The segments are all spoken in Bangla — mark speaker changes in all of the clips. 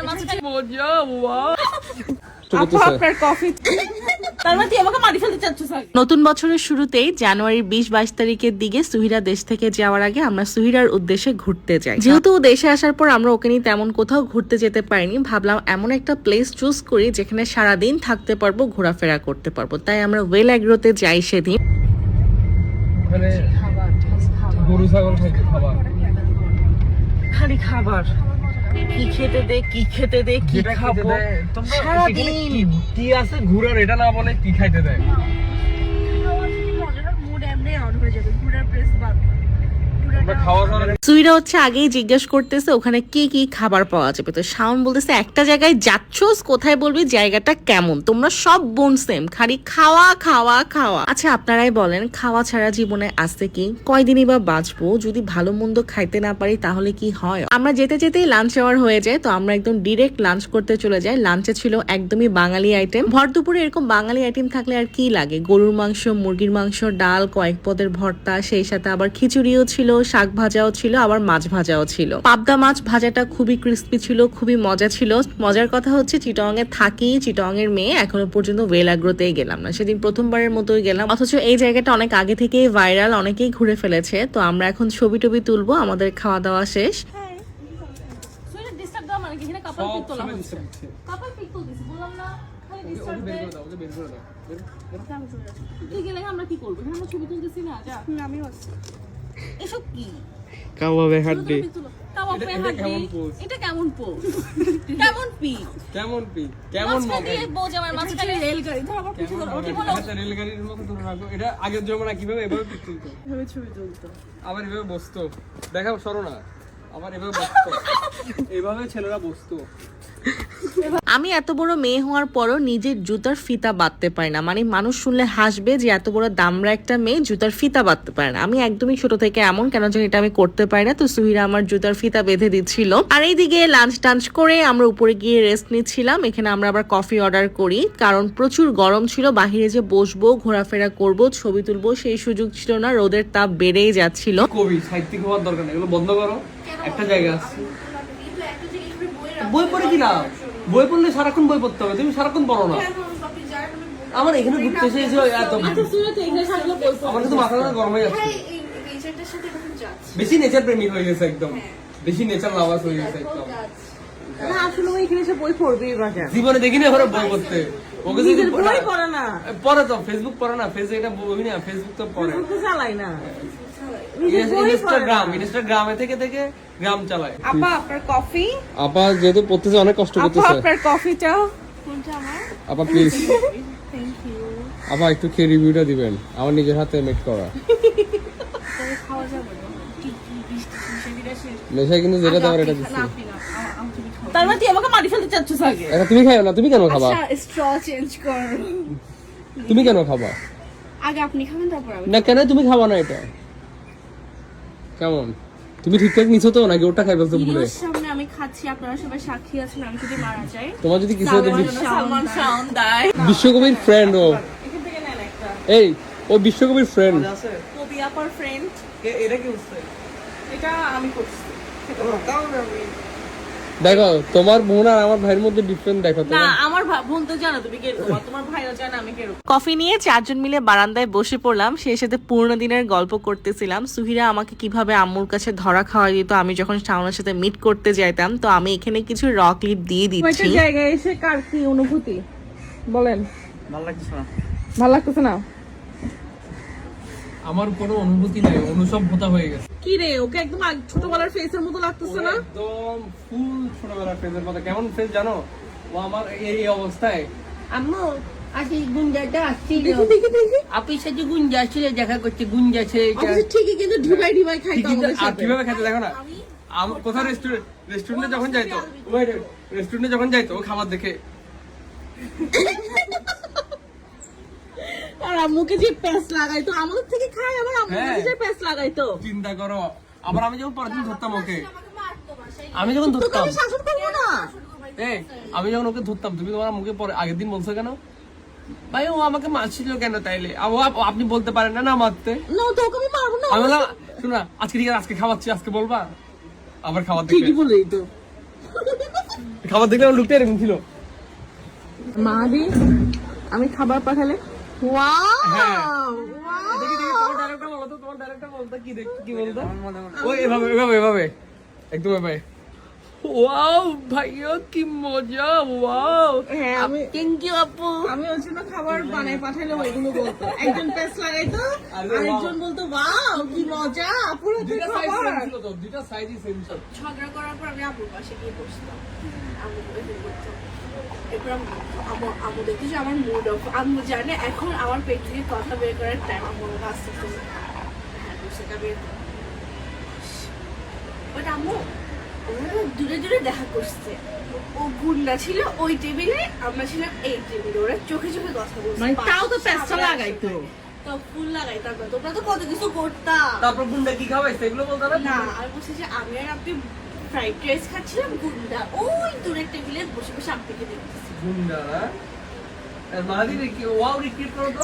Speaker 1: মাঝখানে মজা
Speaker 2: নতুন বছরের শুরুতেই জানুয়ারির 20-22 তারিখের দিকে সুহিরা দেশ থেকে যাওয়ার আগে আমরা সুহিরার উদ্দেশ্যে ঘুরতে যাই। যেহেতু দেশে আসার পর আমরা ওকে নিয়ে তেমন কোথাও ঘুরতে যেতে পারিনি, ভাবলাম এমন একটা প্লেস চুজ করি যেখানে সারাদিন থাকতে পারবো, ঘোরাফেরা করতে পারবো। তাই আমরা ওয়েল অ্যাগ্রোতে যাই সেদিন।
Speaker 3: গরু ছাগল
Speaker 2: খালি খাবার, কি খেতে দে কি খেতে দে কি খাবো সারাদিন
Speaker 3: কি আছে ঘুরার, এটা না বলে কি খাইতে দেয়।
Speaker 2: সুইরা হচ্ছে আগেই জিজ্ঞেস করতেছে ওখানে কি কি খাবার পাওয়া যাবে। তো শাওন বলতেছে একটা জায়গায় যাচ্ছোস, কোথায় বলবি জায়গাটা কেমন, তোমরা সব বোন সেম, খালি খাওয়া খাওয়া খাওয়া। আচ্ছা আপনারাই বলেন, খাওয়া ছাড়া জীবনে আছে কি? কয়দিনই বা বাঁচবো? যদি ভালো মন্দ খাইতে না পারি তাহলে কি হয়? আমরা যেতে যেতেই লাঞ্চ আওয়ার হয়ে যায়, তো আমরা একদম ডিরেক্ট লাঞ্চ করতে চলে যাই। লাঞ্চে ছিল একদমই বাঙালি আইটেম। ভর দুপুরে এরকম বাঙালি আইটেম থাকলে আর কি লাগে? গরুর মাংস, মুরগির মাংস, ডাল, কয়েক পদের ভর্তা, সেই সাথে আবার খিচুড়িও ছিল, শাক ভাজাও ছিল, আবার মাছ ভাজাও ছিল। পাবদা মাছ ভাজাটা খুবই ক্রিস্পি ছিল, খুবই মজা ছিল। মজার কথা হচ্ছে চিটং এ থাকি, চিটং এর মেয়ে, এখনো পর্যন্ত ওয়েল অ্যাগ্রোতেই গেলাম না। সেদিন প্রথমবারের মতোই গেলাম, অথচ এই জায়গাটা অনেক আগে থেকেই ভাইরাল, অনেকেই ঘুরে ফেলেছে। তো আমরা এখন ছবি টবি তুলবো, আমাদের খাওয়া দাওয়া শেষ। এসব কি
Speaker 3: কাবাবে হাড্ডি,
Speaker 2: এটা কেমন পো কেমন পি
Speaker 3: কেমন পি কেমন মজা।
Speaker 2: মাঝখানে রেলগাড়ি
Speaker 3: রেলগাড়ির মতো ধরে রাখো। এটা আগের জমানা কিভাবে এভাবে পিক তুলতো,
Speaker 2: ছবি তুলতো,
Speaker 3: আবার এভাবে বসতো। দেখাও সরো না, আবার এভাবে বসতো, এভাবে ছেলেরা বসতো।
Speaker 2: আমি এত বড় মেয়ে হওয়ার পরও নিজের জুতার ফিতা বাঁধতে পারি না। মানে মানুষ শুনলে হাসবে যে এত বড় দামড়া একটা মেয়ে জুতার ফিতা বাঁধতে পারে না। আমি একদমই ছোট থেকে এমন, কেন জানি এটা আমি করতে পারি না। তো সুহিরা আমার জুতার ফিতা বেঁধে দিচ্ছিল। আর এইদিকে লাঞ্চ টাঞ্চ করে আমরা উপরে গিয়ে রেস্ট নিচ্ছিলাম। এখানে আমরা আবার কফি অর্ডার করি, কারণ প্রচুর গরম ছিল। বাহিরে যে বসবো, ঘোরাফেরা করব, ছবি তুলবো, সেই সুযোগ ছিল না। রোদের তাপ বেড়েই যাচ্ছিল।
Speaker 3: কবি সাহিত্যিক হওয়ার দরকার নেই, এগুলো বন্ধ করো। একটা জায়গা আছে, বই পড়ে কি লাভ? বই পড়লে সারাক্ষণ বই পড়তে হবে, তুমি সারাক্ষণ পড়ো না। আমার এখানে ঘুরতে এসে এত আমার কিন্তু মাথা গরম হয়ে যাচ্ছে। বেশি নেচার প্রেমিক হয়ে গেছে, একদম বেশি নেচার লাভার হয়ে গেছে একদম। জীবনে দেখিনি এবার বই পড়তে। ওকে যদি পড়ে না, পড়ে তো ফেসবুক পড়ে না, ফেসবুক তো পড়ে,
Speaker 2: চালাই না,
Speaker 3: ইনস্টাগ্রামে থেকে থেকে গ্রাম চালায়।
Speaker 2: আপা আপনার কফি।
Speaker 3: আপা যেহেতু পড়তেছে অনেক কষ্ট করতেছে,
Speaker 2: আপনার কফিটা
Speaker 1: কোনটা আমার?
Speaker 3: আপা প্লিজ
Speaker 1: থ্যাংক ইউ।
Speaker 3: আপা একটু খেয়ে রিভিউটা দিবেন, আমার নিজের হাতে মেক করা।
Speaker 1: খাওয়া যাবে না
Speaker 3: নেশা কিন্তু যেটা দেওয়ার এটা দিচ্ছি।
Speaker 2: তার মানে তুই আমাকে মারি ফেলতে চাচ্ছিস আগে?
Speaker 3: এটা তুমি খাও না, তুমি কেন খাবা?
Speaker 1: স্ট্র চেঞ্জ কর।
Speaker 3: তুমি কেন খাবা?
Speaker 1: আগে আপনি খাবেন তারপর আমি।
Speaker 3: না কেন তুমি খাবা না? এটা কেমন? তুমি ঠিকঠাক নিছো তো নাকি ওটা খাই বলছো ভুলে?
Speaker 1: সামনে আমি খাচ্ছি, আপনারা সবাই সাক্ষী আছেন। আমি যদি মারা যাই,
Speaker 3: তোমার যদি কিছু হতো,
Speaker 2: সালমান শাওন দাই
Speaker 3: বিশ্বকবির ফ্রেন্ড ও।
Speaker 2: এখান থেকে নেন একটা।
Speaker 3: এই ও বিশ্বকবির ফ্রেন্ড।
Speaker 2: কবি আপার ফ্রেন্ড।
Speaker 3: এটা কি হচ্ছে?
Speaker 2: এটা আমি করছি।
Speaker 3: দেখো তোমার বোন আর আমার ভাইয়ের মধ্যে ডিফারেন্স দেখো।
Speaker 2: না আমার বোন তো জানো তুমি কে রকম, তোমার ভাইও জানে আমি কে রকম। কফি নিয়ে চারজন মিলে বারান্দায় বসে পড়লাম, সেই সাথে পুরনো দিনের গল্প করতেছিলাম। সুহিরা আমাকে কিভাবে আম্মুর কাছে ধরা খাওয়া দিত আমি যখন শাওনের সাথে মিট করতে যাইতাম। তো আমি এখানে কিছু র ক্লিপ দিয়ে দিচ্ছি। ওই জায়গায় এসে কার কি অনুভূতি বলেন?
Speaker 3: ভালো লাগছে না?
Speaker 2: ভালো লাগতেছে না?
Speaker 3: আমার কোনো অনুভূতি নাই, অনুসভ্যতা হয়ে গেছে।
Speaker 2: কি রে, ওকে একদম ছোটবেলার ফেসের মতো লাগতেছে না?
Speaker 3: একদম ফুল ছোটবেলার ফেসের মতো। কেমন ফেস জানো? ও আমার এই অবস্থায়।
Speaker 4: আম্মু আজকে গুঞ্জাটা আসছিল, আপনি সাথে গুঞ্জা আসছিল, দেখা করছে গুঞ্জা
Speaker 2: ঠিকই, কিন্তু ঢিবাই ঢিবাই খাইতো আমাদের
Speaker 3: আর
Speaker 2: সাথে।
Speaker 3: কিভাবে খেতে দেখো না। কোথাও রেস্টুরেন্টে যখন যাইতো, রেস্টুরেন্টে যখন যাইতো খাবার দেখে,
Speaker 2: আর আম্মুকে যে প্যাস লাগাইতো, আমাদের থেকে খায়, আবার আম্মুকে যে প্যাস লাগাইতো।
Speaker 3: চিন্তা করো। আবার আমি যখন পরের দিন ধরতাম ওকে, আমি যখন ধরতাম,
Speaker 2: শাসন করবো না।
Speaker 3: আমি যখন ওকে ধরতাম, তুমি তোমার মুখে পরে আগের দিন বলছো কেন ভাই ও আমাকে মারছিল কেন? তাইলে আপনি বলতে পারেন না না মারতে?
Speaker 2: না তো ওকে আমি মারবো না।
Speaker 3: আমি বললাম শোনা আজকে ঠিক আছে, আজকে খাওয়াচ্ছি, আজকে বলবা আবার খাওয়ার
Speaker 2: ঠিকই বলেই তো।
Speaker 3: খাবার দেখলে আমার লুকটা এরকম ছিল।
Speaker 2: মাহাদি আমি খাবার পাঠালে
Speaker 3: হ্যাঁ। দেখি তোমার ডায়লগটা বলো তো, তোমার ডায়লগটা বলতো কি বলতো? ওই এভাবে এভাবে এভাবে একদম এভাবে। ওয়াও ভাইয়া কি মজা, ওয়াও।
Speaker 2: হ্যাঁ
Speaker 4: থ্যাংক ইউ আপু।
Speaker 2: আমি ওর জন্য খাবার বানাই পাঠালে ওইগুলো বলতো, একজন পেস লাগাইতো আরেকজন বলতো ওয়াও কি মজা পুরো
Speaker 3: দুইটা সাইজ সেম ছিল তো, দুইটা সাইজই সেম ছিল।
Speaker 1: ঝগড়া করার পর আমি আপুর পাশে গিয়ে বসলাম। আম্মু এরকম করতো। এরপর আম্মু দেখতে যে আমার মুড অফ, আম্মু জানে এখন আমার পেট থেকে কথা বের করার টাইম। আম্মু আমাকে আস্তে আস্তে হ্যাঁ সেটা বের করো। বাট আম্মু ওরা দূরে দূরে দেখা করছে। ও গুন্ডা ছিল ওই টেবিলে, আমরা ছিলাম এই টেবিলে, ওরা চোখে চোখে কথা বলছে।
Speaker 2: মানে তাও তো পেস্টটা লাগাইতো।
Speaker 1: তো ফুল লাগাইতাম না, তোমরা তো কত কিছু করতাম।
Speaker 3: তারপর গুন্ডা কি খাওয়াইছে এগুলো বলতে হবে
Speaker 1: না আর বলছে যে আমি আর আপনি ফ্রাইড রাইস খাচ্ছিলাম, গুন্ডা ওই দূরের টেবিলে বসে বসে আপনাকে দেখতেছি।
Speaker 3: গুন্ডা না। আর মাহাদি কি ওয়াও রিপিট করো তো,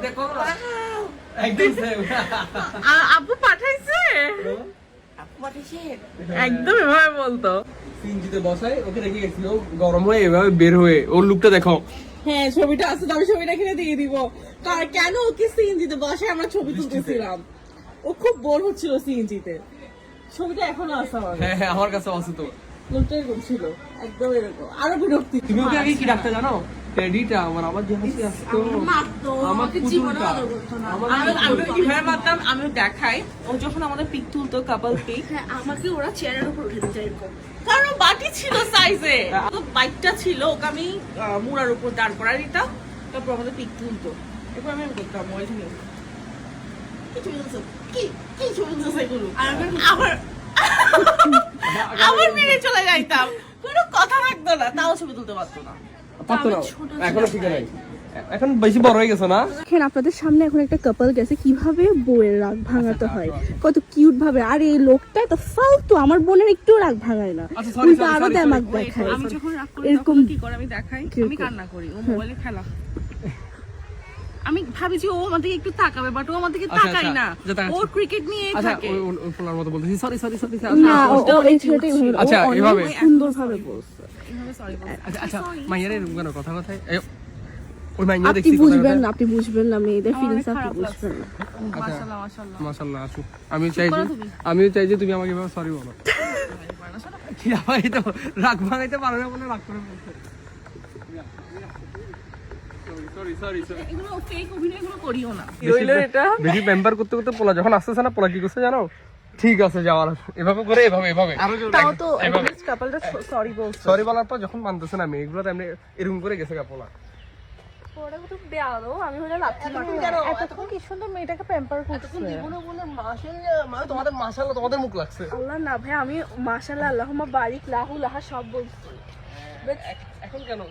Speaker 3: দেখো একদম সেম।
Speaker 2: আপু পাঠাইছে
Speaker 1: আপু পাঠিয়েছে।
Speaker 2: একদম এভাবে বলতো।
Speaker 3: সিনজিতে বসাই ওকে রেখে গেছিল, গরম হয়ে এভাবে বের হয়ে ওর লুকটা দেখো।
Speaker 2: হ্যাঁ ছবিটা আছে, আমি ছবিটা কিনে দিয়ে দিব। কেন ওকে সিএনজিতে বসে আমরা ছবি তুলতেছিলাম, ও খুব বোর হচ্ছিল সিএনজিতে। ছবিটা এখনো আছে আমার,
Speaker 3: হ্যাঁ আমার কাছে আছে তো।
Speaker 2: লোকটা এরকম ছিল, একদম এরকম, আরো বিরক্তি।
Speaker 3: তুমি ওকে আগে কি ডাকতে জানো? টেডিটা আমার যে হাসি আসতো,
Speaker 1: মারতো,
Speaker 3: আমার
Speaker 1: আমাকে জীবনে
Speaker 3: পুতুলটা।
Speaker 1: আদর করতো না।
Speaker 2: আমি কিভাবে মারতাম আমিও দেখাই। ও যখন আমাদের পিক তুলতো কাপল পিক,
Speaker 1: হ্যাঁ আমাকে ওরা চেয়ারের উপর উঠে দিত এরকম।
Speaker 2: কারণ বাটি ছিল সাইজে, তো বাইকটা ছিল ওকে আমি মুড়ার উপর দাঁড় করাই দিতাম, তারপর আমাদের পিক তুলতো। এরপর আমি করতাম ওই জন্য কি ছবি তুলছো, কি কি ছবি তুলছো এগুলো,
Speaker 1: আর আমি
Speaker 2: আবার আবার মেরে চলে যাইতাম, কোনো কথা থাকতো না, তাও ছবি তুলতে পারতো না।
Speaker 3: পারতো না, এখনো ঠিক নাই, এখন বেশি বড় হয়ে গেছে না।
Speaker 1: দেখেন আপনাদের সামনে এখন একটা কাপল গেছে কিভাবে বউয়ের রাগ ভাঙাতে হয়, কত কিউট ভাবে। আর এই লোকটা তো ফালতু, আমার বোনের একটু রাগ ভাঙায় না,
Speaker 3: আচ্ছা, sorry,
Speaker 1: উল্টো
Speaker 3: sorry,
Speaker 1: আরো
Speaker 3: sorry,
Speaker 1: দেমাগ
Speaker 3: sorry.
Speaker 1: দেখায়।
Speaker 2: আমি যখন রাগ করি
Speaker 1: এরকম
Speaker 2: তখন কি করে আমি দেখাই, আমি
Speaker 1: কিরকম?
Speaker 2: কান্না করি, ও মোবাইলে খেলা। আমি ভাবি যে ও আমাদেরকে একটু তাকাবে, বাট ও আমাদেরকে
Speaker 3: আচ্ছা,
Speaker 2: তাকাই না,
Speaker 3: যা তাকাচ্ছে।
Speaker 2: ও ক্রিকেট নিয়েই
Speaker 3: আচ্ছা
Speaker 2: থাকে।
Speaker 3: ওই ফোলার মতো বলতেছি, সরি সরি সরি।
Speaker 1: না ও এই ছেলেটাই ভালো, ও
Speaker 3: আচ্ছা,
Speaker 1: অনেক
Speaker 3: এভাবে।
Speaker 1: সুন্দর ভাবে বলছে।
Speaker 2: এইভাবে sorry বলছি।
Speaker 3: আচ্ছা আচ্ছা মাইয়ারে এরকম কেন কথা কথায় ওই মাইয়া
Speaker 1: আপনি
Speaker 3: দেখছি
Speaker 1: বুঝবেন না, আপনি বুঝবেন না, মেয়েদের ফিলিংস আপনি
Speaker 2: খারাপ
Speaker 1: বুঝবেন না।
Speaker 2: মাশাআল্লাহ মাশাআল্লাহ।
Speaker 3: মাশাআল্লাহ আসু। আমিও চাই যে তুমি আমাকে এভাবে সরি বলো। কি ভাই তো রাগ ভাঙাইতে পারো না বলে রাগ করে বলছো। Sorry sorry sorry.
Speaker 2: এগুলো ফেক অভিনয়গুলো করিও না।
Speaker 3: বেশি প্যাম্পার করতে করতে পোলা যখন আসতেছে না, পোলা কি করছে জানো? ঠিক আছে যাওয়ার, এভাবে করে এভাবে এভাবে
Speaker 2: তাও তো এটলিস্ট কাপলটা সরি বলছে।
Speaker 3: সরি বলার পর যখন মানতেছে না মেয়ে, এগুলো তো এমনি এরকম করে গেছে পোলা।
Speaker 1: ওটা তো দেয়ালো, আমি হলে লাথি মারবো। এতক্ষণ কি সুন্দর মেয়েটাকে প্যাম্পার করছে।
Speaker 3: তোমাদের মাশাআল্লাহ, তোমাদের মুখ লাগছে।
Speaker 1: আল্লাহ না ভাই, আমি মাশাআল্লাহ আল্লাহুম্মা বারিক লাহু লাহা সব বলছি।
Speaker 3: এখন কেন?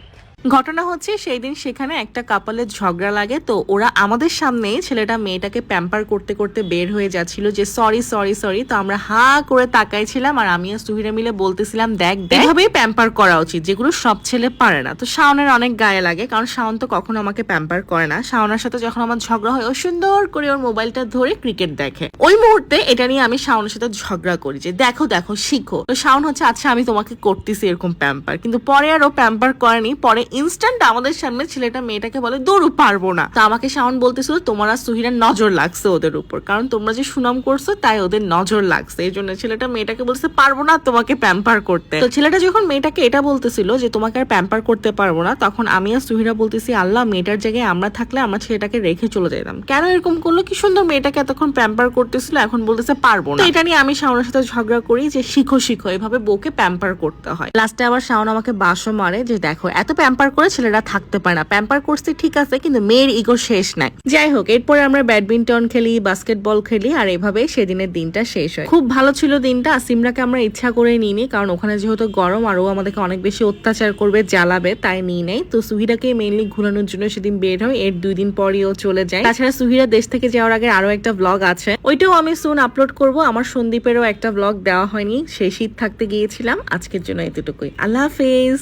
Speaker 2: ঘটনা হচ্ছে সেই দিন সেখানে একটা কাপলের ঝগড়া লাগে, তো ওরা আমাদের সামনেই ছেলেটা মেয়েটাকে প্যাম্পার করতে করতে বের হয়ে যাচ্ছিল যে সরি সরি সরি। তো আমরা হা করে তাকাইছিলাম আর আমি আর সুহিরা মিলে বলতেছিলাম দেখ এভাবেই প্যাম্পার করা উচিত, যেগুলো সব ছেলে পারে না। তো শাওনের অনেক গায়ে লাগে, কারণ শাওন তো কখনো আমাকে প্যাম্পার করে না। শাওনের সাথে যখন আমার ঝগড়া হয় ও সুন্দর করে ওর মোবাইলটা ধরে ক্রিকেট দেখে। ওই মুহূর্তে এটা নিয়ে আমি শাওনের সাথে ঝগড়া করি যে দেখো দেখো শিখো। তো শাওন হচ্ছে আচ্ছা আমি তোমাকে করতেছি এরকম প্যাম্পার, কিন্তু পরে আর ও প্যাম্পার করেনি। পরে ইনস্ট্যান্ট আমাদের সামনে ছেলেটা মেয়েটাকে বলে দৌড়ু পারবো না। তো আমাকে শাওন বলতেছিল তোমার আর সুহিরার নজর লাগছে ওদের উপর, কারণ তোমরা যে সুনাম করছো তাই ওদের নজর লাগছে, এই জন্য ছেলেটা মেয়েটাকে বলছে পারবো না তোমাকে প্যাম্পার করতে। তো ছেলেটা যখন মেয়েটাকে এটা বলতেছিল যে তোমাকে আর প্যাম্পার করতে পারবো না, তখন আমি আর সুহিরা বলতেছি আল্লাহ মেয়েটার জায়গায় আমরা থাকলে আমরা ছেলেটাকে রেখে চলে যেতাম, কেন এরকম করলো? কি সুন্দর মেয়েটাকে এতক্ষণ প্যাম্পার করতেছিল, এখন বলতেছে পারবো না। তো এটা নিয়ে আমি শাওনের সাথে ঝগড়া করি যে শিখো শিখো এভাবে বউকে প্যাম্পার করতে হয়। লাস্টে আবার শাওন আমাকে বাসও মারে যে দেখো এত প্যাম্পার করে ছেলেরা থাকতে পারে না, প্যাম্পার করছে ঠিক আছে কিন্তু মেয়ের ইগো শেষ নাই। যাই হোক, এরপরে আমরা ব্যাডমিন্টন খেলি, বাস্কেটবল খেলি, আর এভাবে সেদিনের দিনটা শেষ হয়। খুব ভালো ছিল দিনটা। সিমরাকে আমরা ইচ্ছা করে নিইনি, কারণ ওখানে যেহেতু গরম আর ও আমাদেরকে অনেক বেশি অত্যাচার করবে, জ্বালাবে, তাই নিই নাই। তো সুহিরাকে মেইনলি ঘুরানোর জন্য সেদিন বের হয়, এর 2 দিন পরই ও চলে যায়। তাছাড়া সুহিরা দেশ থেকে যাওয়ার আগে আরো একটা ব্লগ আছে, ওইটাও আমি সুন আপলোড করব। আমার সন্দীপেরও একটা ব্লগ দেওয়া হয়নি, সেই শীত থাকতে গিয়েছিলাম। আজকের জন্য এতটুকুই, আল্লাহ হাফেজ।